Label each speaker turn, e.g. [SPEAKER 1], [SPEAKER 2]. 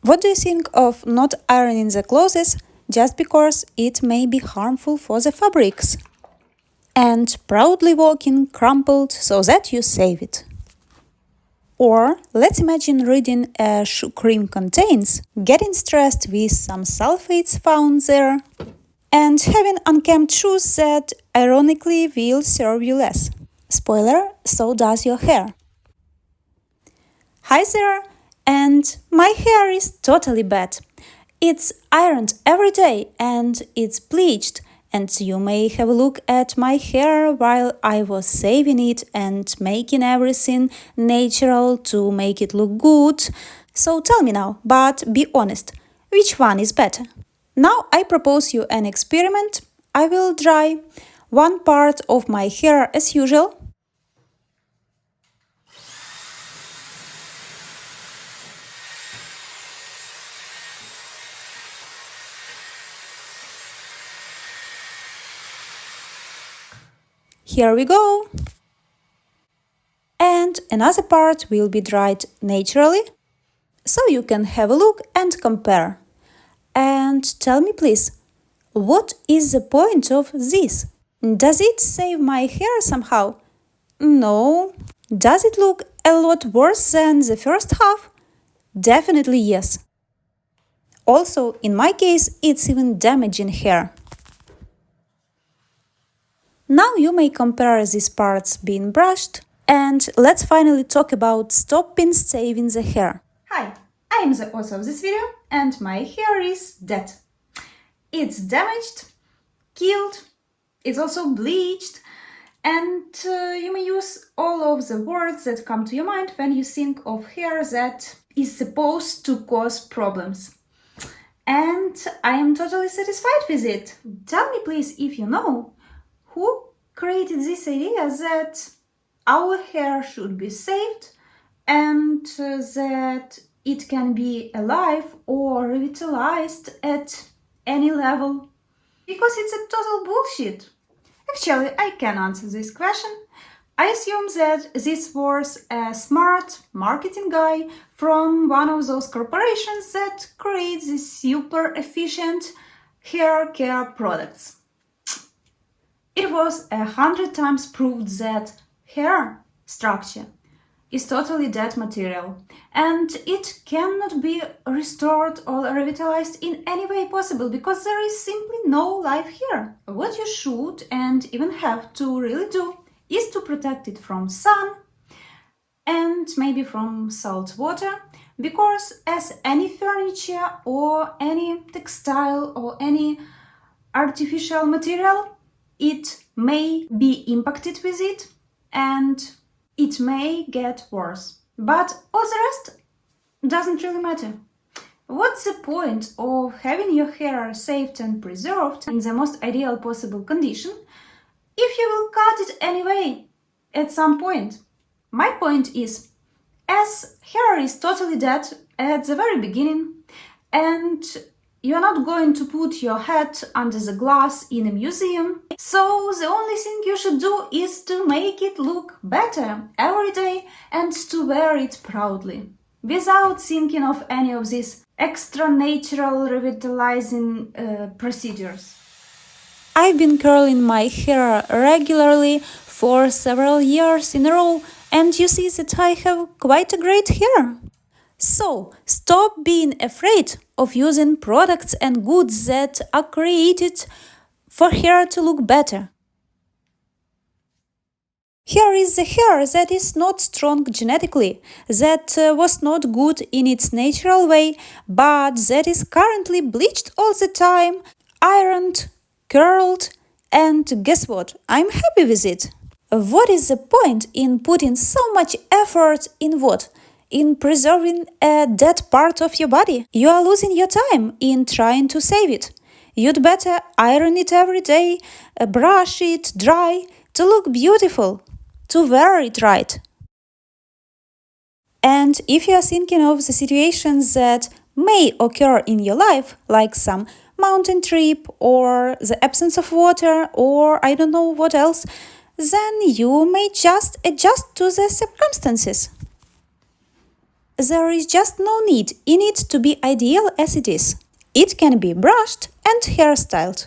[SPEAKER 1] What do you think of not ironing the clothes just because it may be harmful for the fabrics? And proudly walking crumpled so that you save it. Or let's imagine reading a shoe cream contains, getting stressed with some sulfates found there, and having unkempt shoes that ironically will serve you less. Spoiler, so does your hair. Hi there, and my hair is totally bad. It's ironed every day and it's bleached, and you may have a look at my hair while I was saving it and making everything natural to make it look good. So tell me now, but be honest, which one is better? Now I propose you an experiment. I will dry one part of my hair as usual. Here we go. And another part will be dried naturally, so you can have a look and compare. And tell me please, what is the point of this? Does it save my hair somehow? No. Does it look a lot worse than the first half? Definitely yes. Also, in my case, it's even damaging hair. Now you may compare these parts being brushed, and let's finally talk about stopping saving the hair. Hi, I am the author of this video, and my hair is dead. It's damaged, killed, it's also bleached, and you may use all of the words that come to your mind when you think of hair that is supposed to cause problems. And I am totally satisfied with it. Tell me please if you know who created this idea that our hair should be saved and that it can be alive or revitalized at any level. Because it's a total bullshit. Actually, I can answer this question. I assume that this was a smart marketing guy from one of those corporations that create these super efficient hair care products. It was 100 times proved that hair structure is totally dead material and it cannot be restored or revitalized in any way possible because there is simply no life here. What you should and even have to really do is to protect it from sun and maybe from salt water, because as any furniture or any textile or any artificial material, it may be impacted with it and it may get worse. But all the rest doesn't really matter. What's the point of having your hair saved and preserved in the most ideal possible condition if you will cut it anyway at some point? My point is, as hair is totally dead at the very beginning and you're not going to put your head under the glass in a museum, so the only thing you should do is to make it look better every day and to wear it proudly, without thinking of any of these extra natural revitalizing procedures. I've been curling my hair regularly for several years in a row, and you see that I have quite a great hair. So, stop being afraid of using products and goods that are created for hair to look better. Here is the hair that is not strong genetically, that was not good in its natural way, but that is currently bleached all the time, ironed, curled, and guess what? I'm happy with it. What is the point in putting so much effort in what? In preserving a dead part of your body? You are losing your time in trying to save it. You'd better iron it every day, brush it dry, to look beautiful, to wear it right. And if you are thinking of the situations that may occur in your life, like some mountain trip or the absence of water or I don't know what else, then you may just adjust to the circumstances. There is just no need in it to be ideal as it is. It can be brushed and hairstyled.